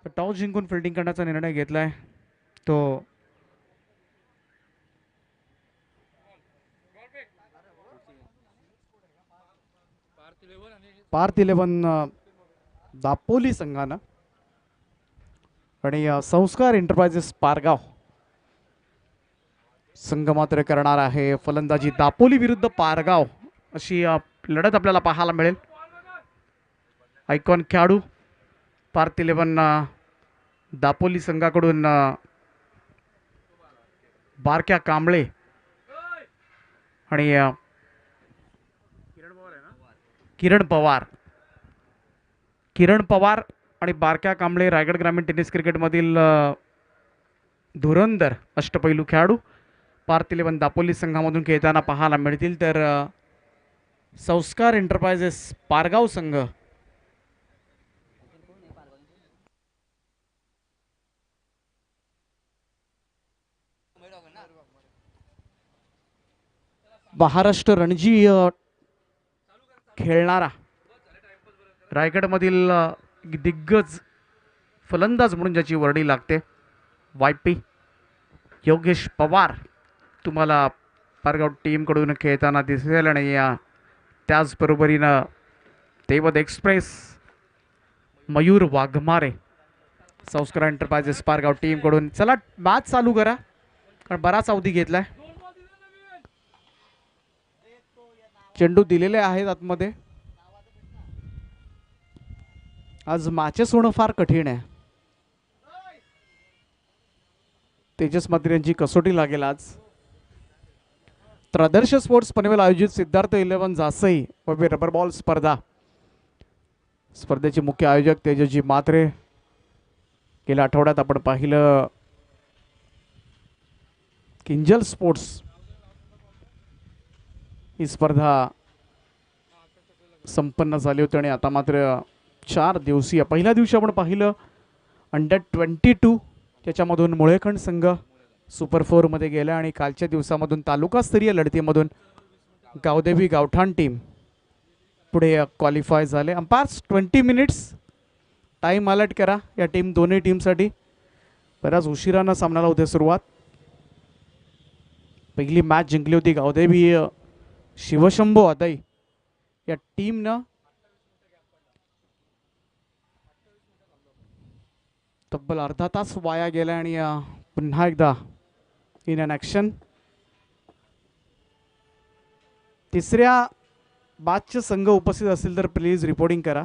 तर टॉस जिंकून फिल्डिंग करण्याचा निर्णय घेतलाय तो पार्थ 11 दापोली संघानं आणि संस्कार एंटरप्राइजेस पारगाव संघ मात्र करणार आहे फलंदाजी. दापोली विरुद्ध पारगाव अशी लढत आपल्याला पाहायला मिळेल. आयकॉन खेळाडू पार्थ 11 दापोली संघाकडून बारक्या कांबळे आणि किरण पवार आणि बारक्या कांबळे रायगड ग्रामीण टेनिस क्रिकेटमधील धुरंधर अष्टपैलू खेळाडू पार्थ 11 दापोली संघामधून खेळताना पाहायला मिळतील. तर संस्कार एंटरप्राइजेस पारगाव संघ महाराष्ट्र रणजी खेळणारा रायगडमधील दिग्गज फलंदाज म्हणून ज्याची वर्णी लागते वायपी योगेश पवार तुम्हाला पारगाव टीमकडून खेळताना दिसेल. आणि त्याचबरोबरीनं तेवद एक्सप्रेस मयूर वाघमारे संस्कार एंटरप्राइजेस पारगाव टीमकडून. चला मॅच चालू करा कारण बराच अवधी घेतलाय. चेंडू दिलेले आहेत आतमध्ये. आज मॅचेस होणं फार कठीण आहे. तेजस मात्र यांची कसोटी लागेल आज. तर आदर्श स्पोर्ट्स पनवेल आयोजित सिद्धार्थ 11 जासई व रबर बॉल स्पर्धा स्पर्धेचे मुख्य आयोजक तेजसजी मात्रे. गेल्या आठवड्यात आपण पाहिलं किंजल स्पोर्ट्स ही स्पर्धा संपन्न झाली होती आणि आता मात्र 4 दिवसीय. पहिल्या दिवशी आपण पाहिलं अंडर-22 त्याच्यामधून मुळेखंड संघ सुपर 4 मध्ये गेला आणि कालच्या दिवसामधून तालुकास्तरीय लढतीमधून गावदेवी गावठाण टीम पुढे क्वालिफाय झाले. अंपायर्स 20 मिनिट्स टाईम अलर्ट करा या दोन्ही टीमसाठी. बऱ्याच उशिरानं सामन्याला होते सुरुवात. पहिली मॅच जिंकली होती गावदेवी शिवशंभो अदई या टीमनं. तब्बल अर्धा तास वाया गेला आणि पुन्हा एकदा इन अन ॲक्शन. तिसऱ्या बॅचचे संघ उपस्थित असतील तर प्लीज रिपोर्टिंग करा.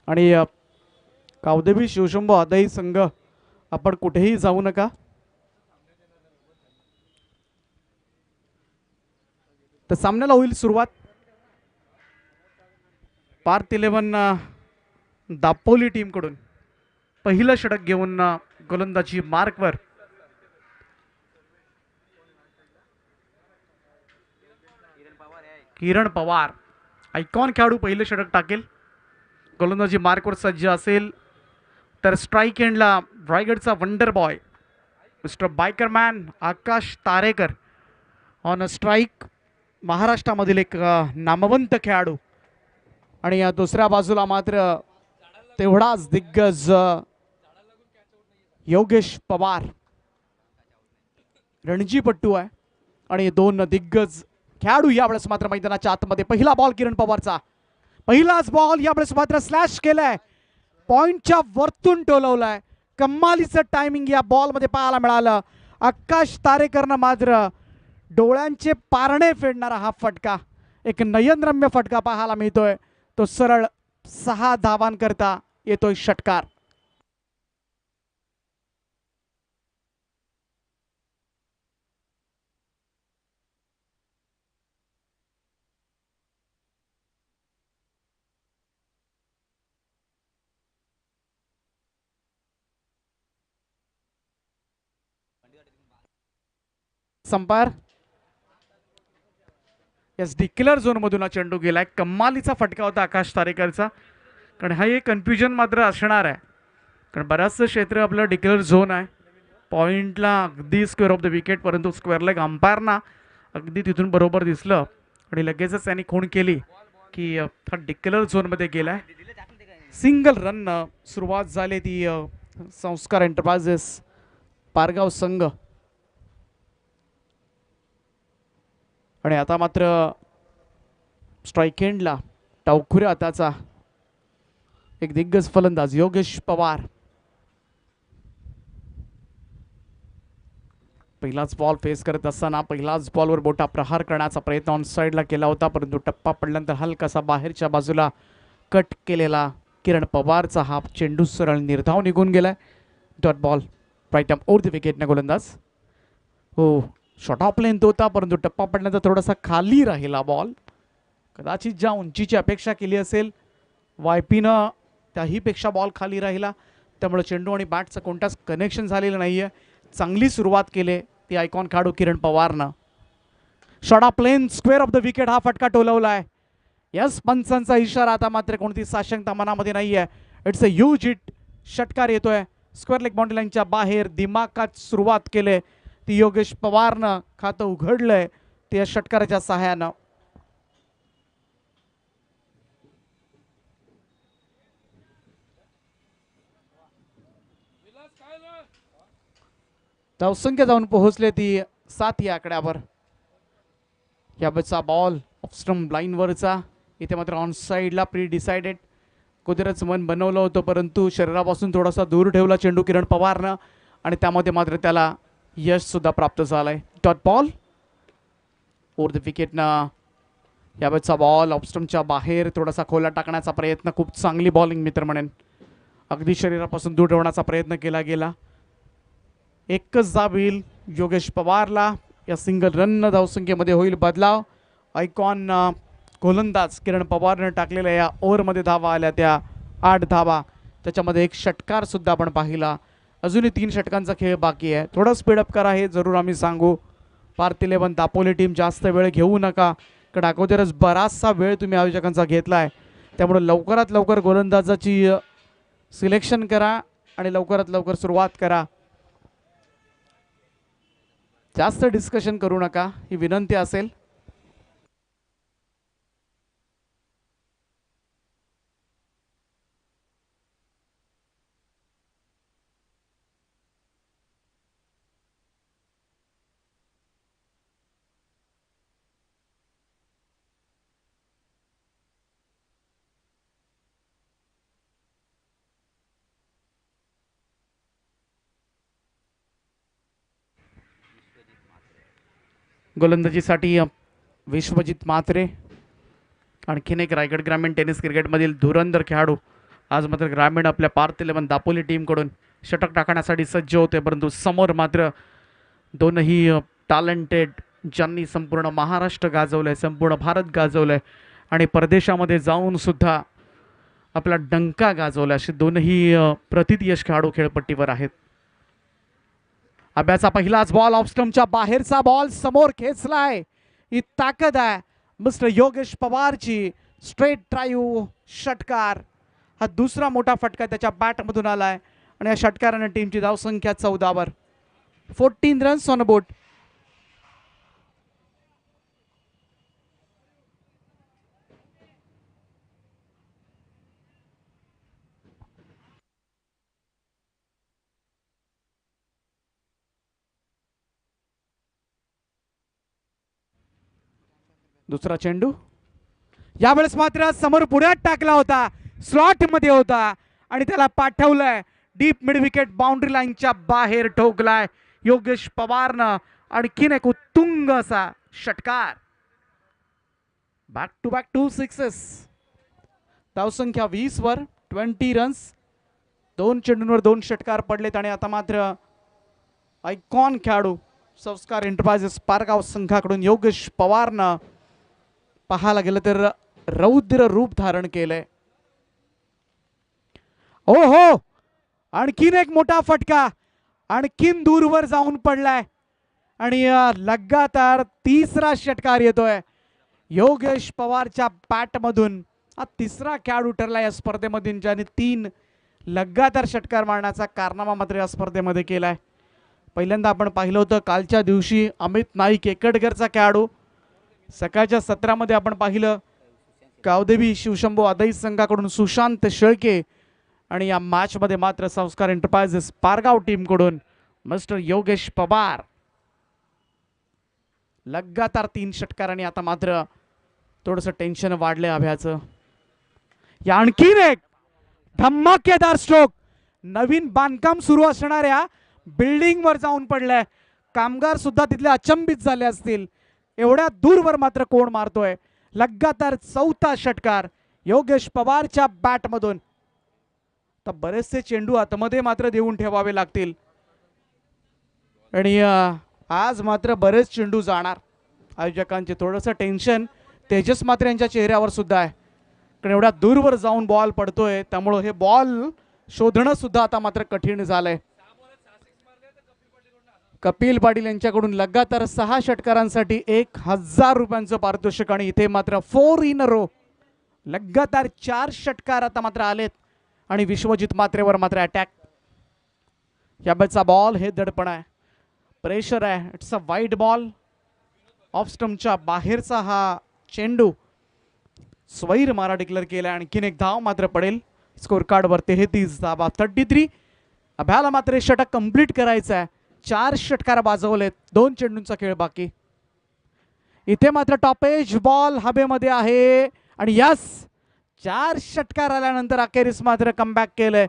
आणि गावदेवी शिवशंभो अदई संघ आपण कुठेही जाऊ नका. तर सामन्याला होईल सुरुवात. पार्थ 11 दापोली टीमकडून पहिलं षटक घेऊन गोलंदाजी मार्कवर. किरण पवार आयकॉन खेळाडू पहिलं षटक टाकेल. गोलंदाजी मार्कवर सज्ज असेल. तर स्ट्राईक एंडला रायगडचा wonder boy mister Bikerman Akash Tarekar on a strike. महाराष्ट्रामधील एक नामवंत खेळाडू. आणि या दुसऱ्या बाजूला मात्र तेवढाच दिग्गज योगेश पवार रणजीपट्टू आहे. आणि 2 दिग्गज खेळाडू यावेळेस मात्र मैदानाच्या आतमध्ये. पहिला बॉल किरण पवारचा. पहिलाच बॉल यावेळेस मात्र स्लॅश केलाय. पॉइंटच्या वरतून टोलवलाय. कमालीचं टायमिंग या बॉलमध्ये पाहायला मिळालं. आकाश तारेकरनं मात्र डोळ्यांचे पारणे फेडणारा हा फटका एक नयनरम्य फटका पाहायला मिळतोय. तो सरळ 6 धावांकरता येतोय षटकार. संपार यस डिक्लेअर झोन मधून हा चेंडू गेलाय. कमालीचा फटका होता आकाश तारेकरचा. कारण हा एक कन्फ्युजन मात्र असणार आहे कारण बऱ्याचसं क्षेत्र आपलं डिक्लेअर झोन आहे. पॉइंटला अगदी स्क्वेअर ऑफ द विकेट परंतु स्क्वेअर लेग अंपायरना अगदी तिथून बरोबर दिसलं आणि लगेचच त्यांनी खूण केली की हा डिक्लेअर झोनमध्ये गेलाय. सिंगल रन सुरुवात झाली ती संस्कार एंटरप्राइजेस पारगाव संघ. आणि आता मात्र स्ट्राईक एंडला टावखुऱ्या हाताचा एक दिग्गज फलंदाज योगेश पवार. पहिलाच बॉल फेस करत असताना पहिलाच बॉलवर मोठा प्रहार करण्याचा प्रयत्न ऑन साईडला केला होता, परंतु टप्पा पडल्यानंतर हलकासा बाहेरच्या बाजूला कट केलेला किरण पवारचा हा चेंडू सरळ निर्धाव निघून गेलाय. Dot ball right arm over the विकेटने गोलंदाज. हो, शॉर्ट ऑफ लेंथ होता, परंतु टप्पा पडल्यानंतर थोडासा खाली राहिला बॉल. कदाचित ज्या उंचीची अपेक्षा केली असेल वायपीनं त्याहीपेक्षा बॉल खाली राहिला, त्यामुळे चेंडू आणि बॅटचं कोणताच कनेक्शन झालेलं नाही आहे. चांगली सुरुवात केली ती आयकॉन खेळाडू किरण पवारनं. Short off length square off the wicket हा फटका टोलवलाय. यस, पंचांचा इशारा. आता मात्र कोणती साशंकता मनामध्ये नाही आहे. It's a huge hit. षटकार येतोय स्क्वेअर लेग बाउंड्री लाईनच्या बाहेर. दिमागात सुरुवात केले ती योगेश पवारनं. खातं उघडलंय ते या षटकाराच्या सहाय्यानं. धावसंख्या जाऊन पोहोचले ती 7 या आकड्यावर. याबतचा बॉल ऑफस्टंप लाईनवरचा. इथे मात्र ऑन साईडला प्री डिसाइडेड कुदरच मन बनवलं होतं, परंतु शरीरापासून थोडासा दूर ठेवला चेंडू किरण पवारनं आणि त्यामध्ये मात्र त्याला यश सुद्धा प्राप्त झालंय. डॉट बॉल ओव्हर द विकेटनं. याबतचा बॉल ऑफस्टंपच्या बाहेर थोडासा खोला टाकण्याचा प्रयत्न. खूप चांगली बॉलिंग मित्र म्हणेन. अगदी शरीरापासून दूर ठेवण्याचा प्रयत्न केला गेला. एकच धाव येईल योगेश पवारला. या सिंगल रन धावसंख्येमध्ये होईल बदलाव. आयकॉन गोलंदाज किरण पवारनं टाकलेल्या या ओव्हरमध्ये धावा आल्या त्या 8 धावा. त्याच्यामध्ये एक षटकार सुद्धा आपण पाहिला. अजूनही 3 षटकांचा खेळ बाकी आहे. थोडं स्पीडअप करा हे जरूर आम्ही सांगू. भारत 11 दापोली टीम जास्त वेळ घेऊ नका, कारण अगोदरच बराचसा वेळ तुम्ही आयोजकांचा घेतला आहे. त्यामुळे लवकरात लवकर गोलंदाजाची सिलेक्शन करा आणि लवकरात लवकर सुरुवात करा. जास्त डिस्कशन करू नका ही विनंती असेल. गोलंदाजीसाठी विश्वजित म्हात्रे, आणखीन एक रायगड ग्रामीण टेनिस क्रिकेटमधील धुरंधर खेळाडू. आज मात्र ग्रामीण आपल्या भारत 11 दापोली टीमकडून षटक टाकण्यासाठी सज्ज होते, परंतु समोर मात्र दोनही टॅलेंटेड ज्यांनी संपूर्ण महाराष्ट्र गाजवलंय, संपूर्ण भारत गाजवलंय आणि परदेशामध्ये जाऊन सुद्धा आपला डंका गाजवला, असे दोनही प्रतियश खेळाडू खेळपट्टीवर आहेत. अभ्याचा पहिलाच बॉल ऑफस्टंपच्या बाहेरचा बॉल समोर खेचलाय. ही ताकद आहे मिस्टर योगेश पवारची. स्ट्रेट ड्राईव्ह षटकार. हा दुसरा मोठा फटका त्याच्या बॅटमधून आलाय आणि या षटकाराने टीमची धावसंख्या 14 वर. 14 रन्स ऑन बोर्ड. दुसरा चेंडू यावेळेस मात्र समोर पुढ्यात टाकला होता, स्लॉट मध्ये होता आणि त्याला पाठवलंय डीप मिड विकेट बाउंड्री लाईनच्या बाहेर ठोकलाय योगेश पवारनं. आणखीन एक उत्तुंग असा षटकार. Back to back 2 sixes. धावसंख्या 20 वर. 20 रन्स. 2 चेंडूंवर 2 षटकार पडलेत आणि आता मात्र आयकॉन खेळाडू संस्कार एंटरप्राइजेस पारगाव संघाकडून योगेश पवारनं पाहायला गेलं तर रौद्र रूप धारण केलंय. ओ हो, आणखीन एक मोठा फटका. आणखीन दूरवर जाऊन पडलाय आणि लगातार तिसरा षटकार येतोय योगेश पवारच्या बॅटमधून. हा तिसरा खेळाडू ठरला या स्पर्धेमधून ज्याने 3 लगातार षटकार मारण्याचा कारनामा मात्र या स्पर्धेमध्ये केलाय. पहिल्यांदा आपण पाहिलं होतं कालच्या दिवशी अमित नाईक, एकटगरचा खेळाडू, सकाळच्या सत्रामध्ये आपण पाहिलं गावदेवी शिवशंभू आदई संघाकडून सुशांत शेळके आणि या मॅच मध्ये मात्र संस्कार एंटरप्राइजेस पारगाव टीम कडून मिस्टर योगेश पवार लगातार 3 षटकारांनी आता मात्र थोडंसं टेन्शन वाढलंय अभ्याचं. या आणखीन एक धमाकेदार स्ट्रोक. नवीन बांधकाम सुरू असणाऱ्या बिल्डिंग वर जाऊन पडलाय. कामगार सुद्धा तिथले अचंबित झाले असतील. एवढ्या दूरवर मात्र कोण मारतोय. लगातार 4था षटकार योगेश पवारच्या बॅट मधून. तर बरेचसे चेंडू आतमध्ये मात्र देऊन ठेवावे लागतील आणि आज मात्र बरेच चेंडू जाणार. आयोजकांचे थोडंसं टेन्शन तेजस मात्र यांच्या चेहऱ्यावर सुद्धा आहे. कारण एवढ्या दूरवर जाऊन बॉल पडतोय त्यामुळे हे बॉल शोधणं सुद्धा आता मात्र कठीण झालंय. कपिल पाटील यांच्याकडून लगातार 6 षटकारांसाठी 1000 रुपयांचं पारितोषिक आणि इथे मात्र 4 इन अ रो. लगातार 4 षटकार आता मात्र आलेत आणि विश्वजित मात्रेवर मात्र अटॅक. या बॅटचा बॉल हे दडपण आहे, प्रेशर आहे. It's a wide ball. Off स्टंपच्या बाहेरचा हा चेंडू स्वैर मारा डिक्लेअर केला. आणखीन एक धाव मात्र पडेल. स्कोर कार्ड वर 33 धावा 33. अभ्याला मात्र षटक कंप्लीट करायचं आहे. 4 षटकार बाजवलेत. 2 चेंडूंचा खेळ बाकी. इथे मात्र टॉपेज बॉल हवेमध्ये आहे आणि यस 4 षटकार आल्यानंतर अखेरीस मात्र कमबॅक केलंय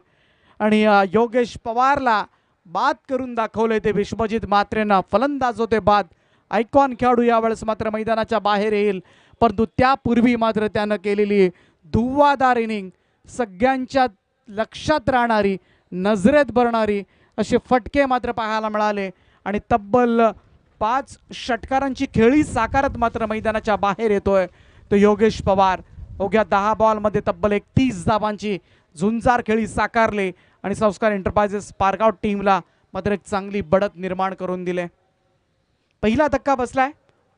आणि योगेश पवारला बाद करून दाखवलंय ते विश्वजित मात्रेंना. फलंदाज होते बाद. आयकॉन खेळाडू यावेळेस मात्र मैदानाच्या बाहेर येईल, परंतु त्यापूर्वी मात्र त्यानं केलेली धुव्वाधार इनिंग, सगळ्यांच्या लक्षात राहणारी, नजरेत भरणारी असे फटके मात्र पाहायला मिळाले आणि तब्बल 5 षटकारांची खेळी साकारत मात्र मैदानाच्या बाहेर येतोय तो योगेश पवार. अवघ्या 10 बॉलमध्ये तब्बल 31 धावांची झुंजार खेळी साकारले आणि संस्कार एंटरप्राइजेस पारगाव टीमला मात्र एक चांगली बढत निर्माण करून दिले. पहिला धक्का बसलाय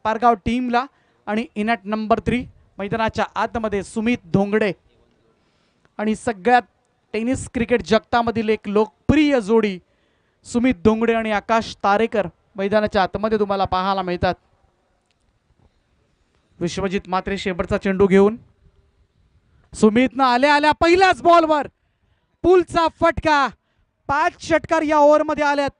पारगाव टीमला आणि इन ॲट नंबर 3 मैदानाच्या आतमध्ये सुमित धोंगडे आणि सगळ्यात टेनिस क्रिकेट जगतामधील एक लोकप्रिय जोडी सुमित धोंगडे आणि आकाश तारेकर मैदानाच्या आतमध्ये तुम्हाला पाहायला मिळतात. विश्वजित मात्रे शेवटचा चेंडू घेऊन सुमितनं आल्या आल्या पहिल्याच बॉलवर पुलचा फटका. 5 षटकार या ओव्हरमध्ये आल्यात.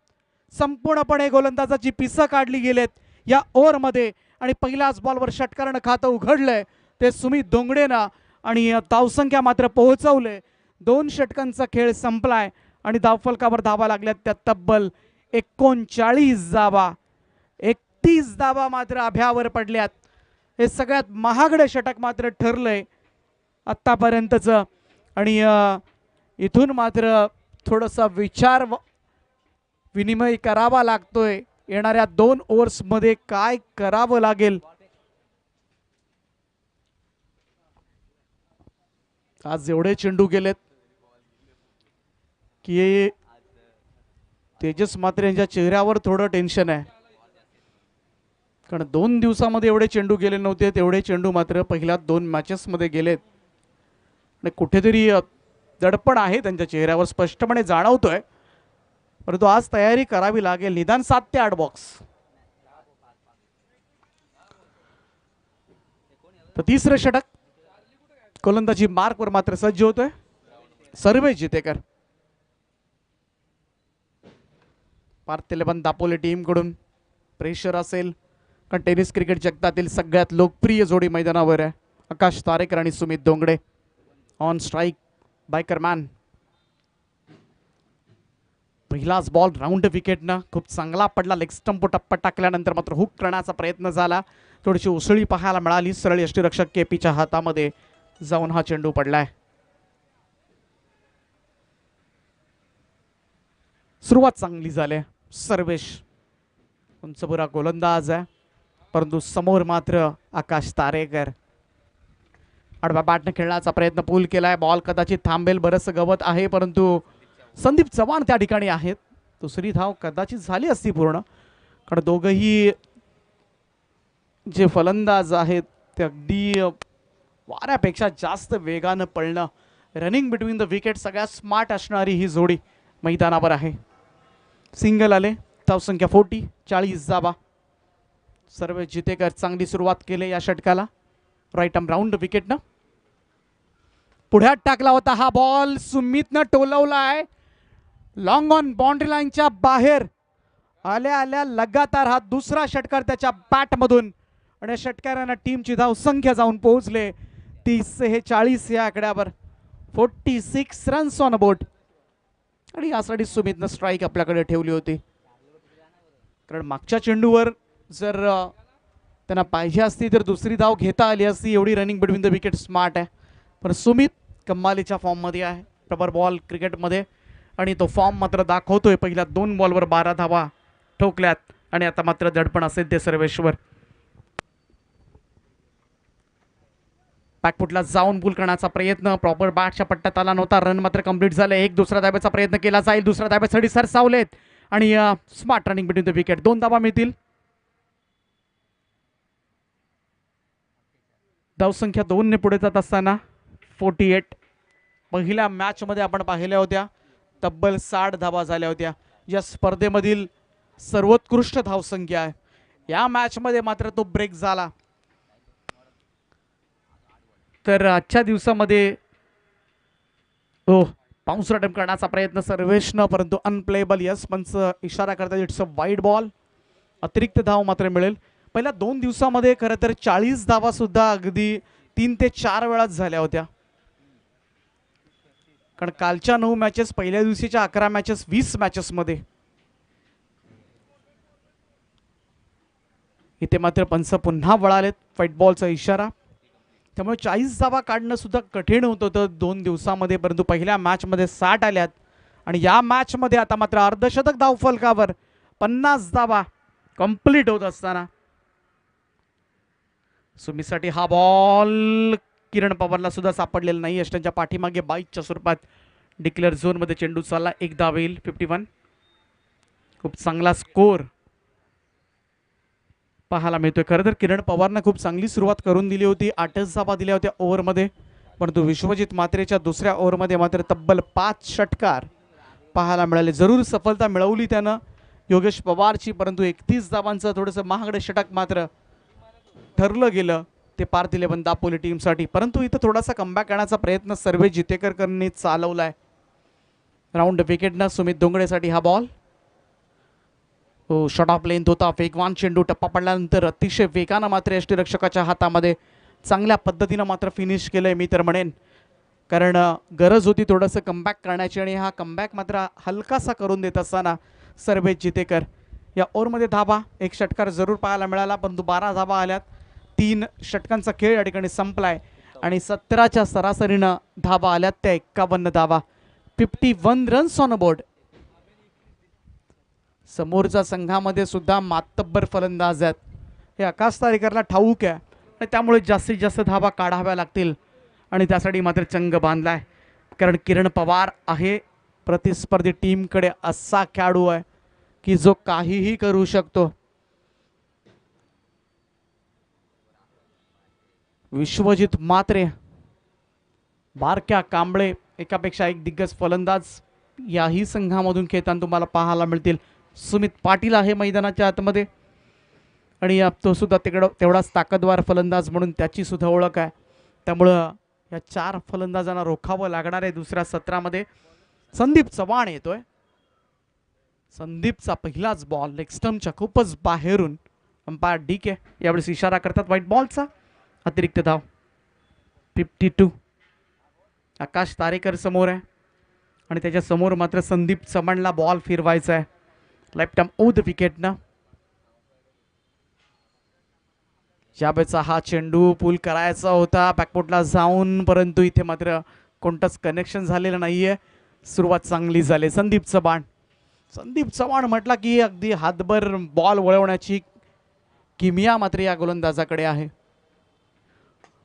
संपूर्णपणे गोलंदाजाची पिसं काढली गेलेत या ओव्हरमध्ये आणि पहिल्याच बॉलवर षटकारानं खातं उघडलंय ते सुमित धोंगडेनं आणि धावसंख्या मात्र पोहोचवले. 2 षटकांचा खेळ संपलाय आणि धावफलकावर धावा लागल्यात त्या तब्बल 39 धावा. 31 धावा मात्र अभ्यावर पडल्यात. हे सगळ्यात महागडे षटक मात्र ठरलंय आत्तापर्यंतचं आणि इथून मात्र थोडासा विचार विनिमय करावा लागतोय. येणाऱ्या 2 ओव्हर्समध्ये काय करावं लागेल. आज एवढे चेंडू गेलेत की तेजस मात्रे यांच्या चेहऱ्यावर थोडं टेन्शन आहे, कारण 2 दिवसामध्ये एवढे चेंडू गेले नव्हते. तेवढे चेंडू मात्र पहिल्या 2 मॅचेसमध्ये गेलेत आणि कुठेतरी दडपण आहे त्यांच्या चेहऱ्यावर स्पष्टपणे जाणवतोय. परंतु आज तयारी करावी लागेल. निदान 7 ते 8 बॉक्स. तर 3रं षटक गोलंदाजी मार्कवर मात्र सज्ज होतोय सर्वेश जितेकर. पार्थ तेलबन दापोले टीम कडून प्रेशर असेल, कारण टेनिस क्रिकेट जगतातील सगळ्यात लोकप्रिय जोडी मैदानावर आहे. आकाश तारेकर आणि Sumit Dhongade. On strike Bikerman. पहिलाच बॉल राऊंड विकेटनं खूप चांगला पडला. लेग स्टंप टप्पा टाकल्यानंतर मात्र हुक करण्याचा प्रयत्न झाला. थोडीशी उसळी पाहायला मिळाली. सरळ यष्टीरक्षक केपीच्या हातामध्ये जाऊन हा चेंडू पडलाय. सुरुवात चांगली झाली. सर्वेश उंचपुरा गोलंदाज आहे, परंतु समोर मात्र आकाश तारेकर. आडव्या बॅटने खेळण्याचा प्रयत्न पूल केलाय. बॉल कदाचित थांबेल. बरंच गवत आहे, परंतु संदीप चव्हाण त्या ठिकाणी आहेत. 2री धाव कदाचित झाली असती पूर्ण, कारण दोघंही जे फलंदाज आहेत ते अगदी वाऱ्यापेक्षा जास्त वेगानं पळणं, रनिंग बिटवीन द विकेट सगळ्यात स्मार्ट असणारी ही जोडी मैदानावर आहे. सिंगल आले. धावसंख्या 40. 40 धावा. सर्व जितेकर चांगली सुरुवात केली या षटकाला. राईट आर्म राऊंड विकेटनं पुढ्यात टाकला होता हा बॉल. सुमितनं टोलवलाय लॉंग ऑन बाउंड्री लाईनच्या बाहेर. आल्या आल्या लगातार हा दुसरा षटकार त्याच्या बॅटमधून आणि षटकारांना टीमची धाव संख्या जाऊन पोहोचले 30-46 या आकड्यावर. 46 रन्स ऑन बोर्ड. आणि यासाठी सुमितनं स्ट्राईक आपल्याकडे ठेवली होती, कारण मागच्या चेंडूवर जर त्यांना पाहिजे असती तर दुसरी धाव घेता आली असती. एवढी running between the wicket smart आहे. पण सुमित कमालीच्या फॉर्ममध्ये आहे प्रबर बॉल क्रिकेटमध्ये, आणि तो फॉर्म मात्र दाखवतोय. पहिल्या 2 बॉलवर 12 धावा ठोकल्यात आणि आता मात्र दडपण असेल ते सर्वेश्वर. बॅकफुटला जाऊन पुल करण्याचा प्रयत्न, प्रॉपर बॅटच्या पट्ट्यात आला नव्हता. रन मात्र कंप्लीट झाले. एक दुसरा धाब्याचा प्रयत्न केला जाईल. दुसऱ्या धाब्यासाठी सरसावलेत आणि smart running between the wicket. 2 धावा मिळतील. धावसंख्या 2 ने पुढे जात असताना 48. पहिल्या मॅच मध्ये आपण पाहिल्या होत्या तब्बल 60 धावा झाल्या होत्या. या स्पर्धेमधील सर्वोत्कृष्ट धावसंख्या आहे. या मॅच मध्ये मात्र तो ब्रेक झाला. तर आजच्या दिवसामध्ये बाउन्सर अटेम्प्ट करण्याचा प्रयत्न सर्वेशनं, परंतु अनप्लेबल. यस पंच इशारा करतात इट्स अ वाईड बॉल. अतिरिक्त धाव मात्र मिळेल. पहिल्या 2 दिवसामध्ये खरं तर 40 धावा सुद्धा अगदी 3 ते 4 वेळाच झाल्या होत्या, कारण कालच्या 9 मॅचेस, पहिल्या दिवशीच्या 11 मॅचेस, 20 मॅचेस मध्ये. इथे मात्र पंच पुन्हा वळालेत. व्हाईट बॉलचा इशारा. त्यामुळे 40 धावा काढणं सुद्धा कठीण होत होतं 2 दिवसामध्ये, परंतु पहिल्या मॅच मध्ये 60 आल्यात. आणि या मॅच मध्ये आता मात्र अर्धशतक धाव फलकावर 50 धावा कंप्लीट होत असताना सुमीसाठी हा बॉल किरण पवारला सुद्धा सापडलेला नाही. अष्टांच्या पाठीमागे 22च्या स्वरूपात डिक्लेअर झोन मध्ये चेंडू चालला. 1 धाव येईल. 51. खूप चांगला स्कोर पाहायला मिळतोय. खरं तर किरण पवारनं खूप चांगली सुरुवात करून दिली होती. 8च धावा दिल्या होत्या ओव्हरमध्ये, परंतु विश्वजित मात्रेच्या दुसऱ्या ओव्हरमध्ये मात्र तब्बल 5 षटकार पाहायला मिळाले. जरूर सफलता मिळवली त्यानं योगेश पवारची, परंतु 31 धावांचं थोडंसं महागडे षटक मात्र ठरलं गेलं. ते पार दिले पण दापोली टीमसाठी. परंतु इथं थोडासा कमबॅक करण्याचा प्रयत्न सर्वे जितेकरकरांनी चालवलाय. राऊंड विकेटनं सुमित दोंगडेसाठी हा बॉल. शॉट ऑफ लेंथ होता. वेगवान चेंडू. टप्पा पडल्यानंतर अतिशय वेगानं मात्र यष्टीरक्षकाच्या हातामध्ये चांगल्या पद्धतीनं मात्र फिनिश केलंय मी तर म्हणेन, कारण गरज होती थोडंसं कमबॅक करण्याची, आणि हा कमबॅक मात्र हलकासा करून देत असताना सर्वे जितेकर. या ओव्हरमध्ये धावा 1 षटकार जरूर पाहायला मिळाला, परंतु 12 धावा आल्यात. 3 षटकांचा खेळ या ठिकाणी संपलाय आणि 17च्या सरासरीनं धावा आल्यात त्या 51 धावा. 51 रन्स ऑन बोर्ड. समोरच्या संघामध्ये सुद्धा मातब्बर फलंदाज आहेत हे आकाश तारेकरला ठाऊक आहे, आणि त्यामुळे जास्तीत जास्त धावा काढाव्या लागतील. आणि त्यासाठी मात्र चंग बांधलाय, कारण किरण पवार आहे प्रतिस्पर्धी टीमकडे असा खेळाडू आहे की जो काहीही करू शकतो. विश्वजित मात्रे, बारक्या कांबळे, एकापेक्षा एक दिग्गज फलंदाज याही संघामधून खेळताना तुम्हाला पाहायला मिळतील. सुमित पाटील आहे मैदानाच्या आतमध्ये, आणि तो सुद्धा तेवढाच ताकदवार फलंदाज म्हणून त्याची सुद्धा ओळख आहे. त्यामुळं या 4 फलंदाजांना रोखावं लागणार आहे दुसऱ्या सत्रामध्ये. संदीप चव्हाण येतोय. संदीपचा पहिलाच बॉल लेग स्टंपच्या खूपच बाहेरून. अंपायर DK यावेळेस इशारा करतात व्हाईट बॉलचा. अतिरिक्त धाव. 52. आकाश तारेकर समोर आहे आणि त्याच्या समोर मात्र संदीप चव्हाणला बॉल फिरवायचा आहे. लेफ्ट आर्म ओव्हर द विकेटनं. यावेळेचा हा चेंडू पूल करायचा होता बॅकफुटला जाऊन, परंतु इथे मात्र कोणतंच कनेक्शन झालेलं नाहीये. सुरुवात चांगली झाली. संदीप चव्हाण म्हटला की अगदी हातभर बॉल वळवण्याची किमिया मात्र या गोलंदाजाकडे आहे.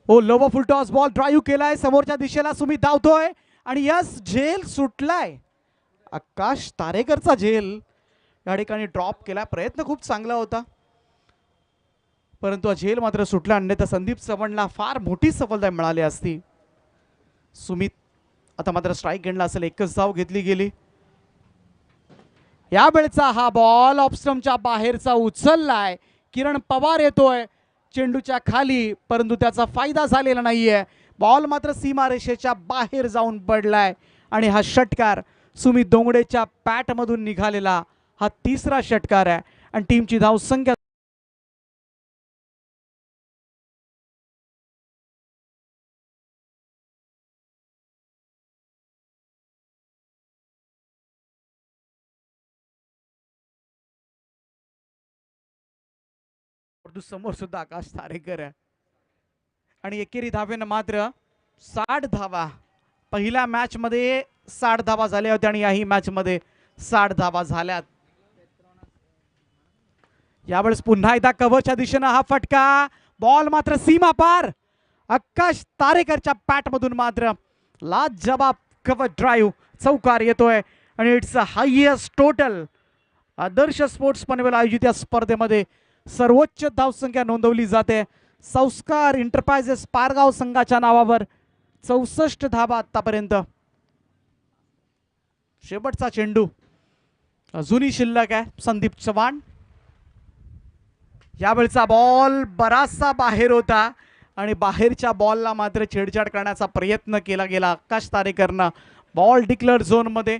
लोवर फुल टॉस बॉल ड्राईव्ह केलाय समोरच्या दिशेला. सुमित धावतोय आणि यस झेल सुटलाय. आकाश तारेकरचा झेल या ठिकाणी ड्रॉप केला. प्रयत्न खूप चांगला होता, परंतु झेल मात्र सुटला. अन्यथा संदीप चव्हाणला फार मोठी सफलता मिळाली असती. सुमित आता मात्र स्ट्राईक घेतला असेल. 1च धाव घेतली गेली. यावेळेचा हा बॉल ऑफ स्टंपच्या बाहेरचा उचललाय. किरण पवार येतोय चेंडूच्या खाली, परंतु त्याचा फायदा झालेला नाहीये. बॉल मात्र सीमारेषेच्या बाहेर जाऊन पडलाय आणि हा षटकार सुमित दोंगडेच्या पॅटमधून निघालेला हा तिसरा षटकार आहे आणि टीमची धावसंख्या समोर सुद्धा आकाश तारेकर आहे आणि एकेरी धावेनं मात्र 60 धावा. पहिल्या मॅच मध्ये 60 धावा झाल्या होत्या आणि याही मॅच मध्ये 60 धावा झाल्यात. यावेळेस पुन्हा एकदा कव्हरच्या दिशेनं हा फटका, बॉल मात्र सीमा पार. आकाश तारेकरच्या पॅट मधून मात्र लाजवाब कव्हर ड्राईव्ह चौकार येतोय आणि it's a highest total. Adarsh sports Panvel आयोजित या स्पर्धेमध्ये सर्वोच्च धावसंख्या नोंदवली जाते. संस्कार इंटरप्राइजेस पारगाव संघाच्या नावावर 64 धावा आतापर्यंत. शेवटचा चेंडू अजूनही शिल्लक आहे. संदीप चव्हाण, यावेळचा बॉल बराचसा बाहेर होता आणि बाहेरच्या बॉलला मात्र छेडछाड करण्याचा प्रयत्न केला गेला आकाश तारेकरनं. बॉल डिक्लेअर झोनमध्ये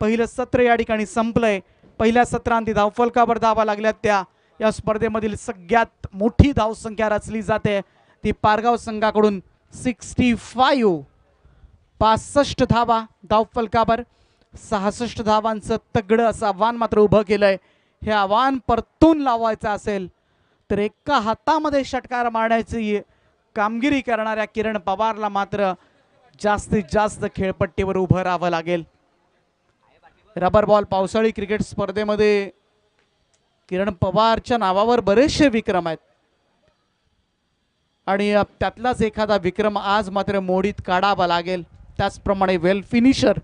पहिलं सत्र या ठिकाणी संपलंय. पहिल्या सत्रांती धावफलकावर धावा लागल्यात त्या या स्पर्धेमधील सगळ्यात मोठी धावसंख्या रचली जाते ती पारगाव संघाकडून 65 धावा धावफलकावर. 66 धावांचं तगडं असं आव्हान मात्र उभं केलंय. हे आव्हान परतून लावायचं असेल तर एका हातामध्ये षटकार मारण्याची कामगिरी करणाऱ्या किरण पवारला मात्र जास्तीत जास्त खेळपट्टीवर उभं राहावं लागेल. रबर बॉल पावसाळी क्रिकेट स्पर्धेमध्ये किरण पवारच्या नावावर बरेचसे विक्रम आहेत आणि त्यातलाच एखादा विक्रम आज मात्र मोडीत काढावा लागेल. त्याचप्रमाणे वेल फिनिशर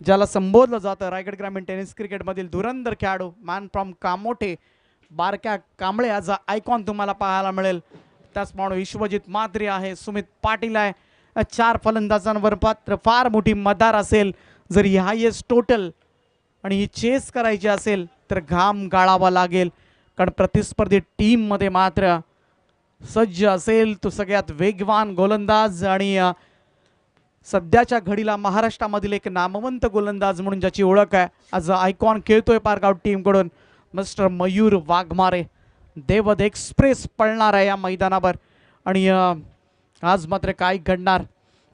ज्याला संबोधलं जातं रायगड ग्रामीण टेनिस क्रिकेटमधील धुरंधर खेळाडू, मॅन फ्रॉम कामोठे, बारक्या कांबळे आज आयकॉन तुम्हाला पाहायला मिळेल. त्याचप्रमाणे विश्वजित मात्रे आहे, सुमित पाटील आहे. 4 फलंदाजांवर मात्र फार मोठी मदार असेल. जर ही हायएस्ट टोटल आणि ही चेस करायची असेल तर घाम गाळावा लागेल, कारण प्रतिस्पर्धी टीम मध्ये मात्र सज्ज असेल तो सगळ्यात वेगवान गोलंदाज आणि सध्याच्या घडीला महाराष्ट्रामधील एक नामवंत गोलंदाज म्हणून ज्याची ओळख आहे आज आयकॉन खेळतोय पारगाव टीम कडून मिस्टर मयूर वाघमारे. देवद एक्सप्रेस पळणार आहे या मैदानावर आणि आज मात्र काय घडणार.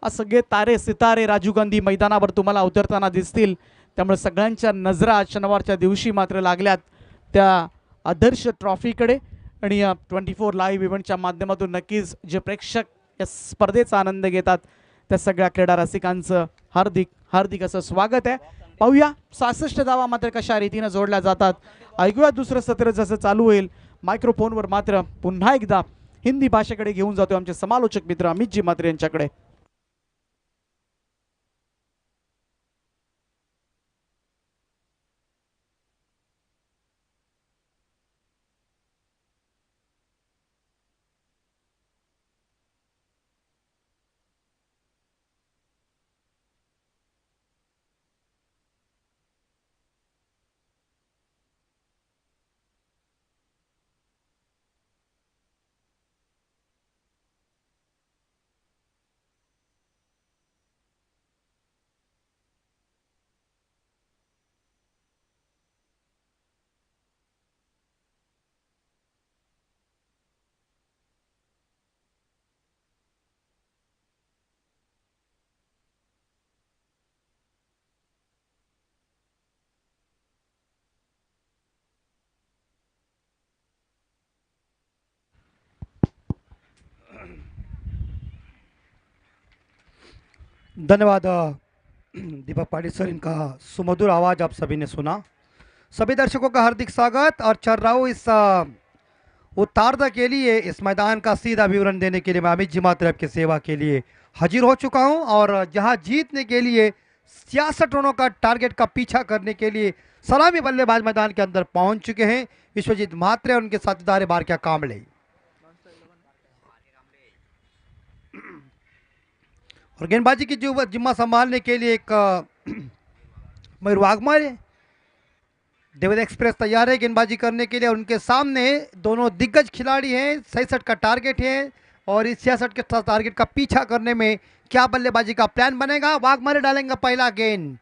आज सगळे तारे सितारे राजीव गांधी मैदानावर तुम्हाला उतरताना दिसतील. त्यामुळे सगळ्यांच्या नजरा शनिवारच्या दिवशी मात्र लागल्यात त्या आदर्श ट्रॉफीकडे आणि 24 लाईव्ह इव्हेंटच्या माध्यमातून नक्कीच जे प्रेक्षक या स्पर्धेचा आनंद घेतात त्या सगळ्या क्रीडा रसिकांचं हार्दिक हार्दिक असं स्वागत आहे. पाहूया 66 धावा मात्र कशा रीतीने जोडल्या जातात. ऐकूया दुसरं सत्र जसं चालू होईल. मायक्रोफोनवर मात्र पुन्हा एकदा हिंदी भाषेकडे घेऊन जातो आमचे समालोचक मित्र अमितजी मात्रे यांच्याकडे. धन्यवाद दीपक पाटिल सर, इनका सुमधुर आवाज़ आप सभी ने सुना. सभी दर्शकों का हार्दिक स्वागत और चल रहा हूँ इस उत्तरार्ध के लिए इस मैदान का सीधा विवरण देने के लिए मैं अमित जी मात्रे आपकी सेवा के लिए हाजिर हो चुका हूं. और जहां जीतने के लिए 66 रनों का टारगेट का पीछा करने के लिए सलामी बल्लेबाज मैदान के अंदर पहुंच चुके हैं विश्वजीत मात्रे और उनके साथीदार बारक्या कांबळे. और गेंदबाजी की जिम्मा संभालने के लिए एक मयूर वाघमारे देवद एक्सप्रेस तैयार है गेंदबाजी करने के लिए। उनके सामने दोनों दिग्गज खिलाड़ी हैं। 66 का टारगेट है और इस 66 के टारगेट का पीछा करने में क्या बल्लेबाजी का प्लान बनेगा। वाघमारे डालेंगे पहला गेंद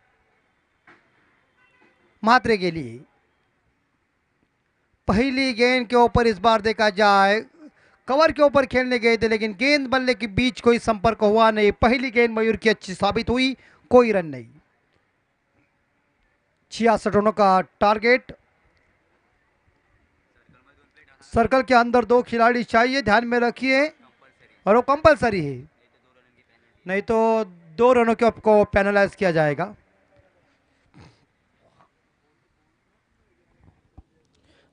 मात्रे के लिए। पहली गेंद के ऊपर इस बार देखा जाए कवर के ऊपर खेलने गए थे लेकिन गेंद बल्ले के बीच कोई संपर्क हुआ नहीं। पहली गेंद मयूर की अच्छी साबित हुई, कोई रन नहीं। 66 रनों का टारगेट। सर्कल के अंदर 2 खिलाड़ी चाहिए, ध्यान में रखिए, और वो कंपलसरी है, नहीं तो 2 रनों के आपको पेनलाइज किया जाएगा।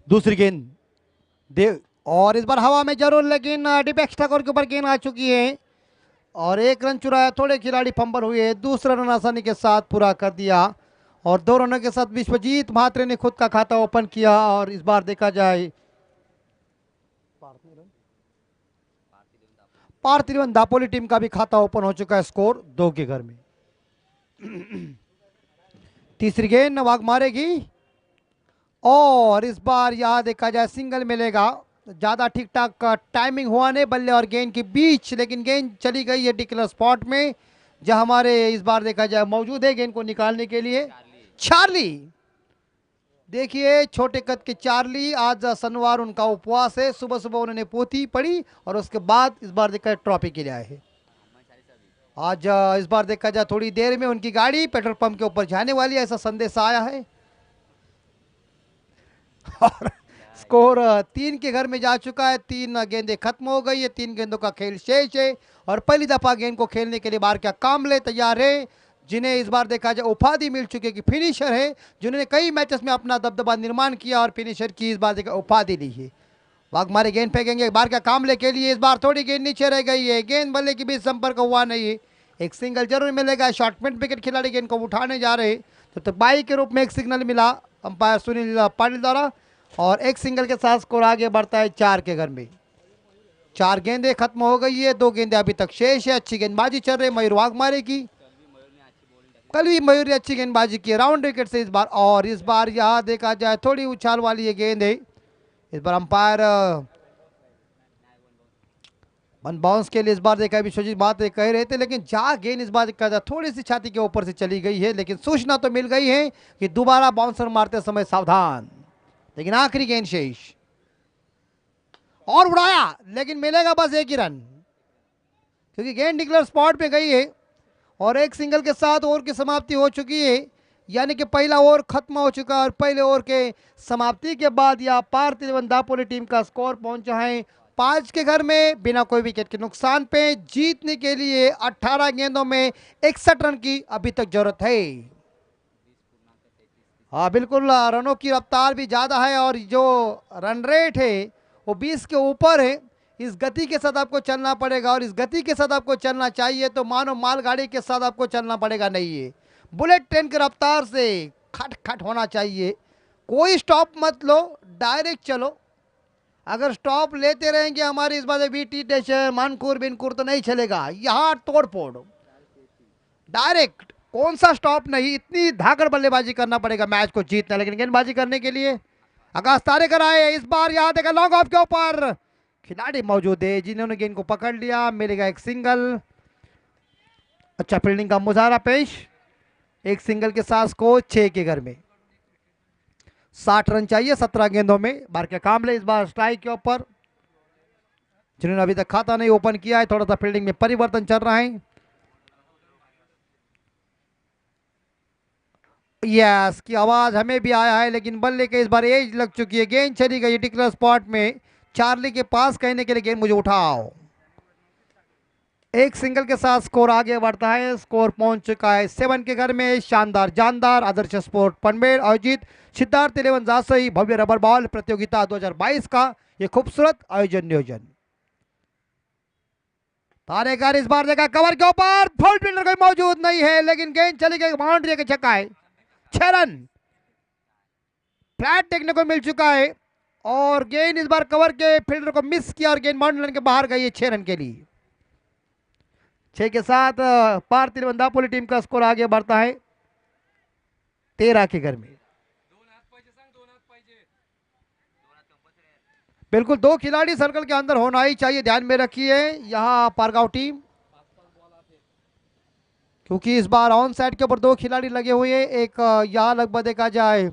दूसरी गेंद दे और इस बार हवा में जरूर, लेकिन डिपेक्स ठाकुर के ऊपर गेंद आ चुकी है और 1 रन चुराया। थोड़े खिलाड़ी फंबल हुए, दूसरा रन आसानी के साथ पूरा कर दिया और 2 रनों के साथ विश्वजीत म्हात्रे ने खुद का खाता ओपन किया। और इस बार देखा जाए पार्थिवन दापोली टीम का भी खाता ओपन हो चुका है, स्कोर 2 के घर में। तीसरी गेंद वाघ मारेगी और इस बार यहां देखा जाए सिंगल मिलेगा। ज्यादा ठीक ठाक टाइमिंग हुआ नहीं बल्ले और गेंद के बीच, लेकिन गेंद चली गई है डिक्लेयर स्पॉट में जहां हमारे इस बार देखा जाए मौजूद है गेंद को निकालने के लिए चार्ली। देखिए छोटे कद के चार्ली, आज शनिवार उनका उपवास है, सुबह सुबह उन्होंने पोथी पढ़ी और उसके बाद इस बार देखा ट्रॉफी के लिए आए हैं। आज इस बार देखा जाए थोड़ी देर में उनकी गाड़ी पेट्रोल पंप के ऊपर जाने वाली है, ऐसा संदेश आया है। और स्कोर 3 के घर में जा चुका है। 3 गेंदें खत्म हो गई है, 3 गेंदों का खेल शेष है और पहली दफा गेंद को खेलने के लिए बाहर क्या कामले तैयार है, जिन्हें इस बार देखा जाए उपाधि मिल चुकी है कि फिनिशर है, जिन्होंने कई मैचेस में अपना दबदबा निर्माण किया और फिनिशर की इस बार देखा उपाधि ली है। वाघमारे गेंद फेंकेंगे बाहर क्या कामले के लिए। इस बार थोड़ी गेंद नीचे रह गई है, गेंद बल्ले के बीच संपर्क हुआ नहीं है। एक सिंगल जरूर मिलेगा। शॉर्ट मिड विकेट खिलाड़ी गेंद को उठाने जा रहे तो बाई के रूप में एक सिग्नल मिला अंपायर सुनील पाटिल द्वारा और एक सिंगल के साथ स्कोर आगे बढ़ता है 4 के घर में। 4 गेंदें खत्म हो गई है, 2 गेंदें अभी तक शेष है। अच्छी गेंदबाजी चल रही है मयूर वाघमारे की। कल भी मयूर ने अच्छी गेंदबाजी की राउंड विकेट से इस बार, और इस बार यहां देखा जाए थोड़ी उछाल वाली ये गेंद है। इस बार अंपायर वन बाउंस के लिए इस बार देखा विश्वजीत म्हात्रे कह रहे थे, लेकिन जहाँ गेंद इस बार देखा जाए थोड़ी सी छाती के ऊपर से चली गई है, लेकिन सूचना तो मिल गई है कि दोबारा बाउंसर मारते समय सावधान। लेकिन आखिरी गेंद शेष और उड़ाया, लेकिन मिलेगा बस 1 ही रन क्योंकि गेंद डिक्लेयर स्पॉट पे गई है और एक सिंगल के साथ ओवर की समाप्ति हो चुकी है, यानी कि पहला ओवर खत्म हो चुका है और पहले ओवर के समाप्ति के बाद यह पार्थिवन दापोली टीम का स्कोर पहुंचा है 5 के घर में बिना कोई विकेट के नुकसान पे। जीतने के लिए 18 गेंदों में 61 रन की अभी तक जरूरत है। हाँ बिल्कुल, रनों की रफ्तार भी ज़्यादा है और जो रन रेट है वो 20 के ऊपर है। इस गति के साथ आपको चलना पड़ेगा और इस गति के साथ आपको चलना चाहिए तो मानो मालगाड़ी के साथ आपको चलना पड़ेगा, नहीं है बुलेट ट्रेन की रफ्तार से खट खट होना चाहिए। कोई स्टॉप मत लो, डायरेक्ट चलो। अगर स्टॉप लेते रहेंगे हमारे इस बार बीटी स्टेशन मानकुर बिनकुर तो नहीं चलेगा, यहाँ तोड़ फोड़ डायरेक्ट, कौन सा स्टॉप नहीं। इतनी धाकड़ बल्लेबाजी करना पड़ेगा मैच को जीतना, लेकिन गेंदबाजी करने के लिए आकाश तारेकर आए। इस बार यहाँ देखा लॉन्ग ऑफ के ऊपर खिलाड़ी मौजूद है जिन्होंने गेंद को पकड़ लिया, मिलेगा एक सिंगल। अच्छा फील्डिंग का मुजाहरा पेश, एक सिंगल के साथ स्कोर 6 के घर में। 60 रन चाहिए 17 गेंदों में। बार के कामले इस बार स्ट्राइक के ऊपर, जिन्होंने अभी तक खाता नहीं ओपन किया है। थोड़ा सा फील्डिंग में परिवर्तन चल रहा है। यस की आवाज हमें भी आया है, लेकिन बल्ले के इस बार एज लग चुकी है। गेंद चली गई डिक्लेयर स्पॉट में चार्ली के पास, कहने के लिए गेंद मुझे उठाओ। एक सिंगल के साथ स्कोर आगे बढ़ता है। स्कोर पहुंच चुका है 7 के घर में। शानदार जानदार आदर्श स्पोर्ट पनवेल आयोजित सिद्धार्थ 11 जासई भव्य रबर बॉल प्रतियोगिता 2022 का ये खूबसूरत आयोजन नियोजन। तारेकर इस बार देखा कवर के ऊपर, फुल फील्डर कोई मौजूद नहीं है, लेकिन गेंद चली गई बाउंड्री के छक्का है। 6 रन फ्लैट देखने को मिल चुका है और गेंद इस बार कवर के फील्डर को मिस किया और गेंद बाउंड्री के बाहर गई है 6 रन के लिए। 6 के साथ पार्थिवन दापोली टीम का स्कोर आगे बढ़ता है 13 के घर में। बिल्कुल 2 खिलाड़ी सर्कल के अंदर होना ही चाहिए, ध्यान में रखिए यहाँ पारगांव टीम, क्योंकि इस बार ऑन साइड के ऊपर 2 खिलाड़ी लगे हुए हैं। एक यहाँ लगभग देखा जाए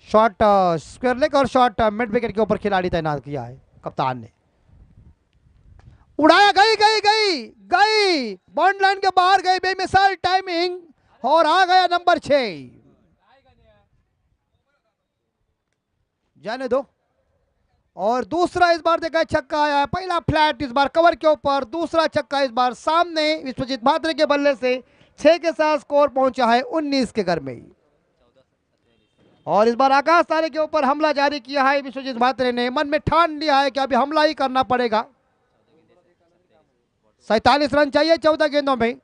शॉट स्क्वायर लेग और शॉट मिड विकेट के ऊपर खिलाड़ी तैनात किया है कप्तान ने। उड़ाया, गई गई गई गई, बॉन्ड लाइन के बाहर गई, बेमिसाल टाइमिंग, और आ गया नंबर 6। जाने दो। और दूसरा इस बार देखा छक्का आया है, पहला फ्लैट इस बार कवर के ऊपर, दूसरा छक्का इस बार सामने विश्वजीत म्हात्रे के बल्ले से 6 के साथ स्कोर पहुंचा है 19 के घर में। और इस बार आकाश तारे के ऊपर हमला जारी किया है विश्वजीत म्हात्रे ने, मन में ठान लिया है कि अभी हमला ही करना पड़ेगा। 47 रन चाहिए 14 गेंदों में।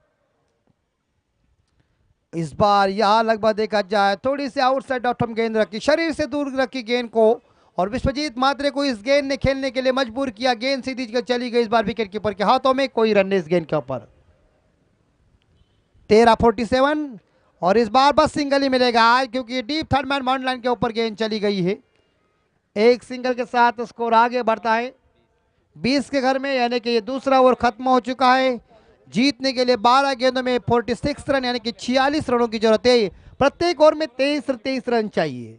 इस बार यहां लगभग देखा जाए थोड़ी सी आउटसाइड ऑफ स्टंप गेंद रखी, शरीर से दूर रखी गेंद को, और विश्वजीत म्हात्रे को इस गेंद ने खेलने के लिए मजबूर किया। गेंद सीधी चली गई इस बार विकेट कीपर के हाथों में, कोई रन नहीं इस गेंद के ऊपर। 13-47, और इस बार बस सिंगल ही मिलेगा आज, क्योंकि deep third man boundary line के ऊपर गेंद चली गई है। एक सिंगल के साथ स्कोर आगे बढ़ता है 20 के घर में, यानी कि ये दूसरा ओवर खत्म हो चुका है। जीतने के लिए 12 गेंदों में 46 रन यानी कि 46 रनों की जरूरत है। प्रत्येक ओवर में 23 रन चाहिए,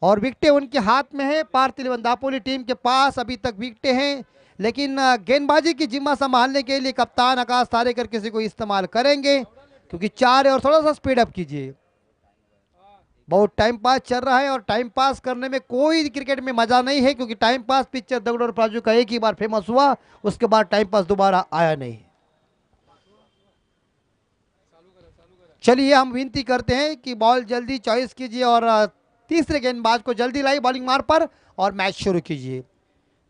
और विकेटें उनके हाथ में है। पार्थिवन दापोली टीम के पास अभी तक विकेटें हैं, लेकिन गेंदबाजी की जिम्मा संभालने के लिए कप्तान आकाश तारेकर किसी को इस्तेमाल करेंगे, क्योंकि 4 है और थोड़ा सा स्पीड अप कीजिए। बहुत टाइम पास चल रहा है, और टाइम पास करने में कोई क्रिकेट में मजा नहीं है, क्योंकि टाइम पास पिक्चर दगड़ और प्राजू का एक ही बार फेमस हुआ, उसके बाद टाइम पास दोबारा आया नहीं। चलिए हम विनती करते हैं कि बॉल जल्दी चॉइस कीजिए, और तीसरे गेंदबाज को जल्दी लाई बॉलिंग मार पर, और मैच शुरू कीजिए,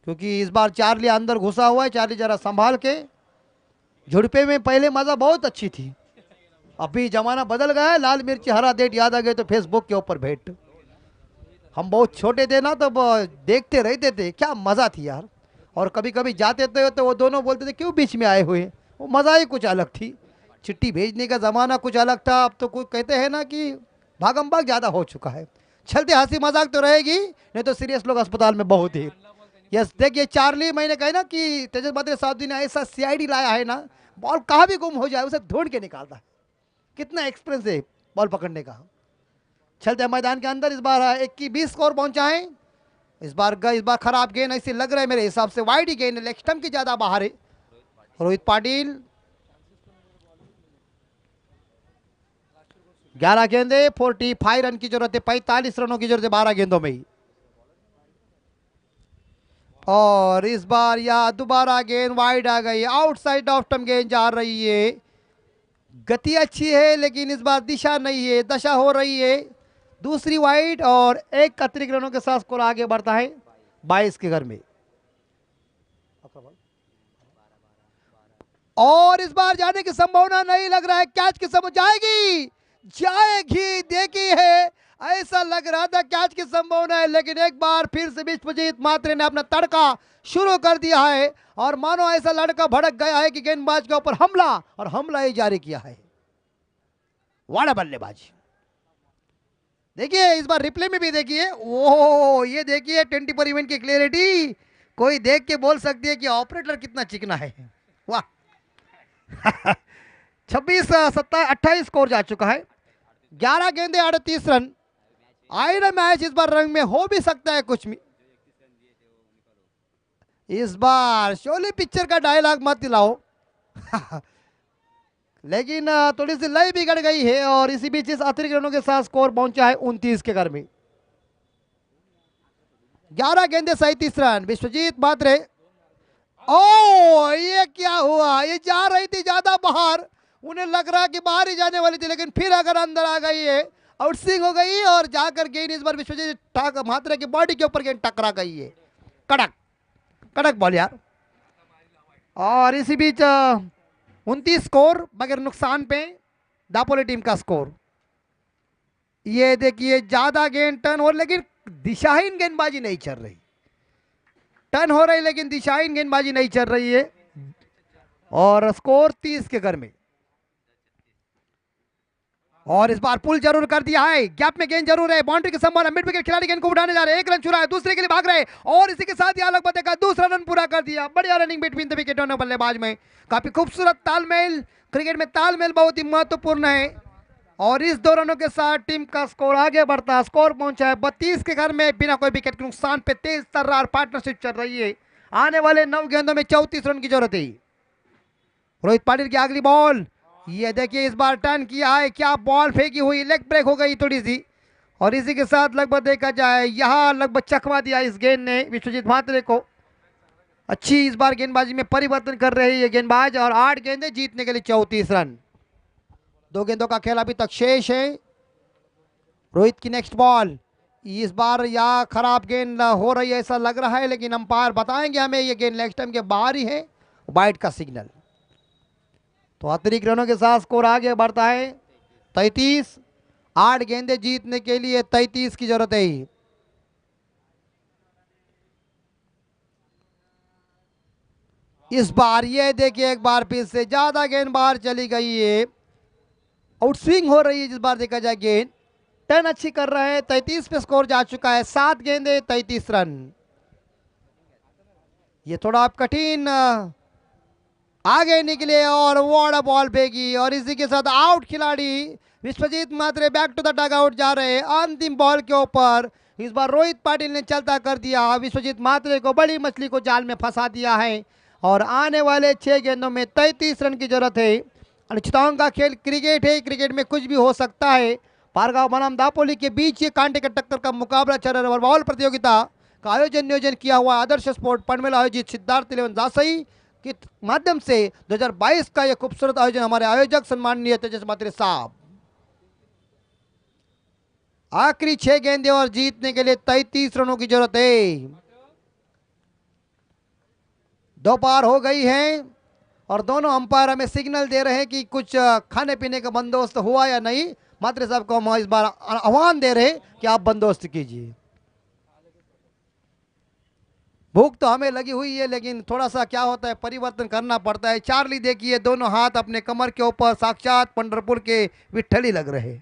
क्योंकि इस बार चार्ली अंदर घुसा हुआ है। चार्ली जरा संभाल के। झुड़पे में पहले मजा बहुत अच्छी थी, अभी जमाना बदल गया है। लाल मिर्ची हरा देट याद आ गए तो फेसबुक के ऊपर भेंट। हम बहुत छोटे थे ना, तो देखते रहते थे, क्या मजा थी यार। और कभी कभी जाते थे तो वो दोनों बोलते थे क्यों बीच में आए हुए, वो मजा ही कुछ अलग थी। चिट्ठी भेजने का जमाना कुछ अलग था, अब तो कुछ कहते हैं ना कि भागम भाग ज्यादा हो चुका है। चलते हंसी मजाक तो रहेगी, नहीं तो सीरियस लोग अस्पताल में बहुत ही। यस देखिए चार्ली, मैंने कहा ना कि तेजस बद्रे साहब ने ऐसा सीआईडी लाया है ना, बॉल कहाँ भी गुम हो जाए उसे ढूंढ के निकालता है। कितना एक्सपीरियंस है बॉल पकड़ने का। चलते मैदान के अंदर इस बार 21 स्कोर पहुंचा है। इस बार खराब गेंद ऐसे लग रहा है मेरे हिसाब से, वाइड ही गेंद, लेग स्टंप की ज्यादा बाहर है। रोहित पाटिल 11 गेंदे 45 रन की जरूरत है, 45 रनों की जरूरत है 12 गेंदों में ही। और इस बार यह दोबारा गेंद वाइड आ गई, आउटसाइड ऑफ स्टंप गेंद जा रही है। गति अच्छी है लेकिन इस बार दिशा नहीं है, दशा हो रही है। दूसरी वाइड, और एक अतिरिक्त रनों के साथ स्कोर आगे बढ़ता है 22 के घर में। और इस बार जाने की संभावना नहीं लग रहा है, कैच की संभावना जाएगी देखी है, ऐसा लग रहा था कैच की संभावना है, लेकिन एक बार फिर से विश्वजीत म्हात्रे ने अपना तड़का शुरू कर दिया है, और मानो ऐसा लड़का भड़क गया है कि गेंदबाज के ऊपर हमला, और हमला ही जारी किया है। वाड़ा बल्लेबाजी देखिए, इस बार रिप्ले में भी देखिए, ओह ये देखिए 20 पर इवेंट की क्लियरिटी, कोई देख के बोल सकती है कि ऑपरेटर कितना चिकना है। वाह 26-27-28 स्कोर जा चुका है, 11 गेंदे 38 रन। आयरन मैच इस बार रंग में हो भी सकता है कुछ भी। इस बार शोले पिक्चर का डायलॉग मत दिलाओ लेकिन थोड़ी सी लय बिगड़ गई है, और इसी बीच इस अतिरिक्त रनों के साथ स्कोर पहुंचा है 29 के घर में। 11 गेंदे 37 रन विश्वजीत म्हात्रे। ओ ये क्या हुआ, ये जा रही थी ज्यादा बाहर, उन्हें लग रहा कि बाहर ही जाने वाली थी, लेकिन फिर अगर अंदर आ गई है, आउटस्विंग हो गई, और जाकर गेंद इस बार विश्वजीत म्हात्रे की बॉडी के ऊपर गेंद टकरा गई है। कड़क कड़क बॉल यार। और इसी बीच 29 स्कोर, मगर नुकसान पे दापोली टीम का स्कोर। ये देखिए ज्यादा गेंद टर्न हो, लेकिन दिशाहीन गेंदबाजी नहीं चल रही। टर्न हो रही लेकिन दिशाहीन गेंदबाजी नहीं चल रही है, और स्कोर 30 के घर में। और इस बार पुल जरूर कर दिया है, गैप में गेंद जरूर है, बाउंड्री के संभावना, मिड विकेट खिलाड़ी गेंद को उठाने जा रहे हैं, एक रन छुड़ा है, दूसरे के लिए भाग रहे हैं और इसी के साथ यहाँ लगभग का दूसरा रन पूरा कर दिया। बढ़िया रनिंग बिटवीन द विकेट दोनों बल्लेबाज में, काफी खूबसूरत तालमेल। क्रिकेट में तालमेल बहुत ही महत्वपूर्ण है और इस 2 रनों के साथ टीम का स्कोर आगे बढ़ता है। स्कोर पहुंचा है 32 के घर में बिना कोई विकेट के नुकसान पे। तेज तर्रार पार्टनरशिप चल रही है। आने वाले 9 गेंदों में 34 रन की जरूरत है। रोहित पाटिल की अगली बॉल, ये देखिए इस बार टर्न किया है, क्या बॉल फेंकी हुई, लेग ब्रेक हो गई थोड़ी सी और इसी के साथ लगभग देखा जाए यहाँ लगभग चकवा दिया इस गेंद ने विश्वजीत म्हात्रे को। अच्छी इस बार गेंदबाजी में परिवर्तन कर रहे हैं ये गेंदबाज और 8 गेंदें जीतने के लिए 34 रन। 2 गेंदों का खेल अभी तक शेष है। रोहित की नेक्स्ट बॉल, इस बार या खराब गेंद हो रही है ऐसा लग रहा है, लेकिन अंपायर बताएंगे हमें ये गेंद लेग स्टंप के बाहर ही है, वाइड का सिग्नल। तो अतिरिक्त रनों के साथ स्कोर आगे बढ़ता है 33। 8 गेंदें जीतने के लिए 33 की जरूरत है। इस बार ये देखिए एक बार फिर से ज्यादा गेंद बाहर चली गई है, आउट स्विंग हो रही है। जिस बार देखा जाए गेंद टर्न अच्छी कर रहे हैं। 33 पे स्कोर जा चुका है। 7 गेंदें 33 रन। ये थोड़ा आप कठिन आगे निकले और वॉर्ड बॉल फेंकी और इसी के साथ आउट खिलाड़ी Vishwajeet Mhatre back to the dugout जा रहे हैं। अंतिम बॉल के ऊपर इस बार रोहित पाटिल ने चलता कर दिया विश्वजीत म्हात्रे को, बड़ी मछली को जाल में फंसा दिया है और आने वाले 6 गेंदों में 33 रन की जरूरत है। अनिश्चितताओं का खेल क्रिकेट है, क्रिकेट में कुछ भी हो सकता है। पारगांव बनाम दापोली के बीच ये कांटे के टक्कर का मुकाबला चल रहा है। बॉल प्रतियोगिता का नियोजन किया हुआ आदर्श स्पोर्ट पनवेल आयोजित सिद्धार्थ 11 दासई के माध्यम से 2022 का यह खूबसूरत आयोजन हमारे आयोजक सम्माननीय तेजस म्हात्रे साहब। आखिरी 6 गेंदें और जीतने के लिए 33 रनों की जरूरत है। दोपहर हो गई है और दोनों अंपायर हमें सिग्नल दे रहे हैं कि कुछ खाने पीने का बंदोबस्त हुआ या नहीं। म्हात्रे साहब को हम इस बार आह्वान दे रहे हैं कि आप बंदोबस्त कीजिए। भूख तो हमें लगी हुई है, लेकिन थोड़ा सा क्या होता है परिवर्तन करना पड़ता है। चार्ली देखिए दोनों हाथ अपने कमर के ऊपर, साक्षात पंढरपुर के विठ्ठली लग रहे।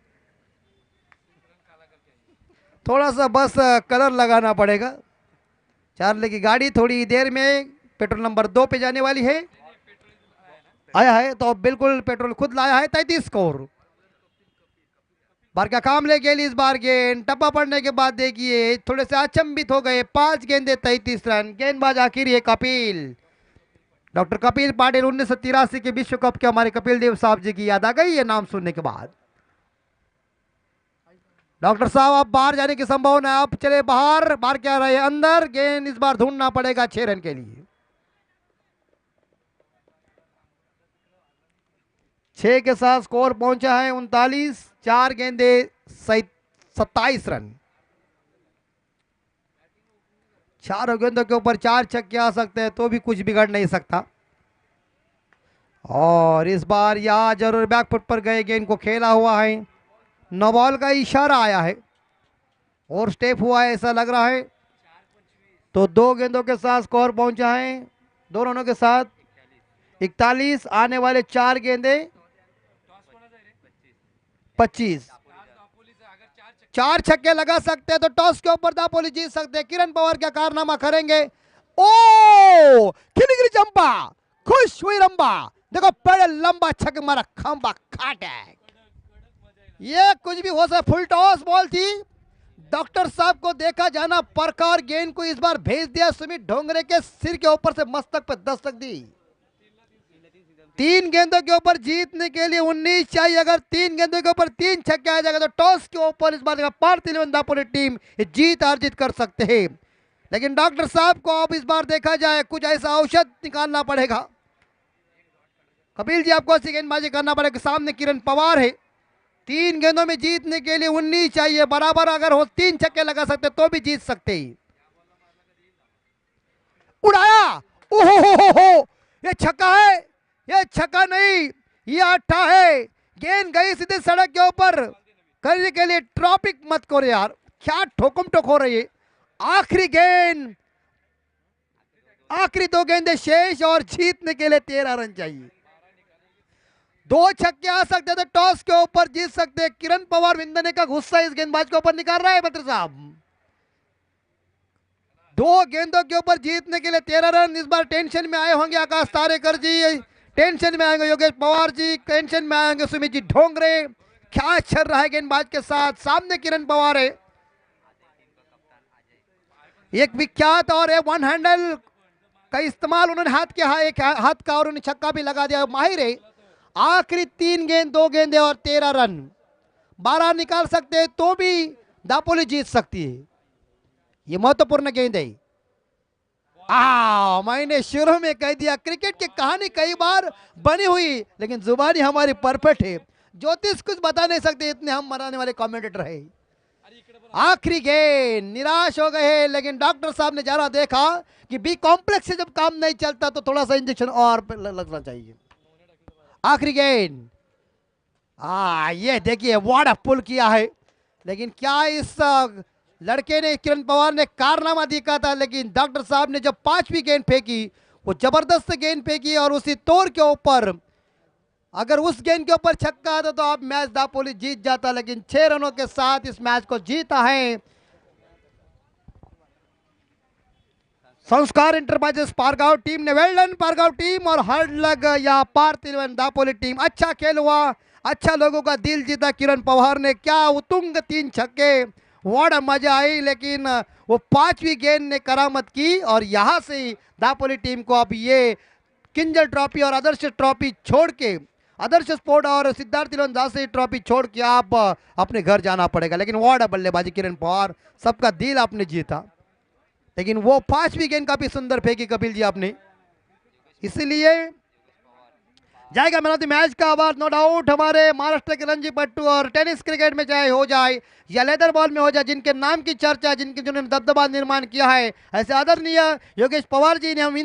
थोड़ा सा बस कलर लगाना पड़ेगा। चार्ली की गाड़ी थोड़ी देर में पेट्रोल नंबर 2 पे जाने वाली है। आया है तो बिल्कुल पेट्रोल खुद लाया है। 33 स्कोर। बार का काम ले गए इस बार गेंद टप्पा पड़ने के बाद देखिए थोड़े से अचंभित हो गए। 5 गेंदे 33 रन। गेंदबाज आखिर है कपिल, डॉक्टर कपिल पाटिल। 1983 के विश्व कप के हमारे कपिल देव साहब जी की याद आ गई है नाम सुनने के बाद। डॉक्टर साहब आप बाहर जाने की संभावना है, आप चले बाहर। बाहर क्या रहे अंदर। गेंद इस बार ढूंढना पड़ेगा 6 रन के लिए। 6 के साथ स्कोर पहुंचा है 39। 4 गेंदे 27 रन। 4 गेंदों के ऊपर 4 छक्के आ सकते हैं तो भी कुछ बिगड़ नहीं सकता। और इस बार यहां जरूर बैकफुट पर गए, गेंद को खेला हुआ है। 9 बॉल का इशारा आया है और स्टेप हुआ है ऐसा लग रहा है। तो 2 गेंदों के साथ स्कोर पहुंचा है 2 रनों के साथ 41। आने वाले 4 गेंदे 25। 4 छक्के लगा सकते हैं तो टॉस के ऊपर दापोली जीत सकते हैं। किरण पवार क्या कारनामा करेंगे। ओ खिलगिरी चंपा, खुश हुई रंबा। देखो बड़े लंबा छक्का मारा, खंबा खाटे। ये कुछ भी हो सकता। फुल टॉस बॉल थी। डॉक्टर साहब को देखा जाना प्रकार गेंद को इस बार भेज दिया। सुमित ढोंगरे के सिर के ऊपर से मस्तक पर दस्तक दी। 3 गेंदों के ऊपर जीतने के लिए 19 चाहिए। अगर 3 गेंदों के ऊपर 3 छक्के आ जाएगा तो टॉस के ऊपर इस बार भारतीय दापोली टीम जीत अर्जित कर सकते हैं। लेकिन डॉक्टर साहब को अब इस बार देखा जाए कुछ ऐसा औषध निकालना पड़ेगा। कपिल जी आपको ऐसी गेंदबाजी करना पड़ेगा। सामने किरण पवार है। 3 गेंदों में जीतने के लिए 19 चाहिए। बराबर अगर हो 3 छक्के लगा सकते तो भी जीत सकते हैं। उड़ाया, ओहो ये छक्का है। ये छक्का नहीं, ये अट्ठा है। गेंद गई सीधे सड़क के ऊपर। करने के लिए ट्रॉपिक मत करो यार, क्या ठोकम ठोक हो रही है। आखिरी गेंद, आखिरी 2 गेंदें शेष और जीतने के लिए 13 रन चाहिए। 2 छक्के आ सकते थे, टॉस के ऊपर जीत सकते। किरण पवार विंदने का गुस्सा इस गेंदबाज के ऊपर निकाल रहा है बद्र साहब। 2 गेंदों के ऊपर जीतने के लिए 13 रन। इस बार टेंशन में आए होंगे आकाश तारेकर जी, टेंशन में आएंगे योगेश पवार जी, टेंशन में आएंगे सुमित जी ढोंगरे। क्या चल रहा है गेंदबाज के साथ, सामने किरण पवार है, एक विख्यात और वन हैंडल का इस्तेमाल उन्होंने एक हाथ का और उन्हें छक्का भी लगा दिया, माहिर है। आखिरी 3 गेंद 2 गेंदे और 13 रन, 12 निकाल सकते हैं तो भी दापोली जीत सकती है। ये महत्वपूर्ण गेंद है। मैंने शुरू में कह दिया क्रिकेट की कहानी कई बार बनी हुई, लेकिन जुबानी हमारी परफेक्ट है। ज्योतिष कुछ बता नहीं सकते, इतने हम मनाने वाले कमेंटेटर है। आखिरी गेंद, निराश हो गए, लेकिन डॉक्टर साहब ने जरा देखा कि बी कॉम्प्लेक्स से जब काम नहीं चलता तो थोड़ा सा इंजेक्शन और लगना चाहिए। आखिरी गेंद, ये देखिए व्हाट अ पुल किया है, लेकिन क्या इस लड़के ने, किरण पवार ने कारनामा दिखा था। लेकिन डॉक्टर साहब ने जब 5वीं गेंद फेंकी, वो जबरदस्त गेंद फेंकी और उसी तोर के ऊपर, अगर उस गेंद के ऊपर छक्का आता तो आप मैच दापोली जीत जाता, लेकिन 6 रनों के साथ इस मैच को जीता है संस्कार इंटरप्राइजेस पारगांव टीम ने। वेल डन पारगांव टीम और हार्ड लग या पार्थिवन दापोली टीम। अच्छा खेल हुआ, अच्छा लोगों का दिल जीता किरण पवार ने। क्या उतुंग 3 छक्के, बड़ा मजा आई। लेकिन वो 5वीं गेंद ने करामत की और यहां से दापोली टीम को अब ये किंजल ट्रॉफी और आदर्श ट्रॉफी छोड़ के, आदर्श स्पोर्ट और सिद्धार्थ तिलवंदासी ट्रॉफी छोड़ के आप अपने घर जाना पड़ेगा। लेकिन वाड़ा बल्लेबाजी किरण पवार, सबका दिल आपने जीता। लेकिन वो 5वीं गेंद काफी सुंदर फेंकी कपिल जी आपने, इसलिए जाएगा मैन ऑफ द मैच का अवार्ड नो डाउट हमारे महाराष्ट्र के रणजी पट्टू। और टेनिस क्रिकेट में चाहे हो जाए या लेदर बॉल में हो जाए, जिनके नाम की चर्चा, जिन्होंने दबदबा निर्माण किया है, ऐसे आदरणीय योगेश पवार जी ने हम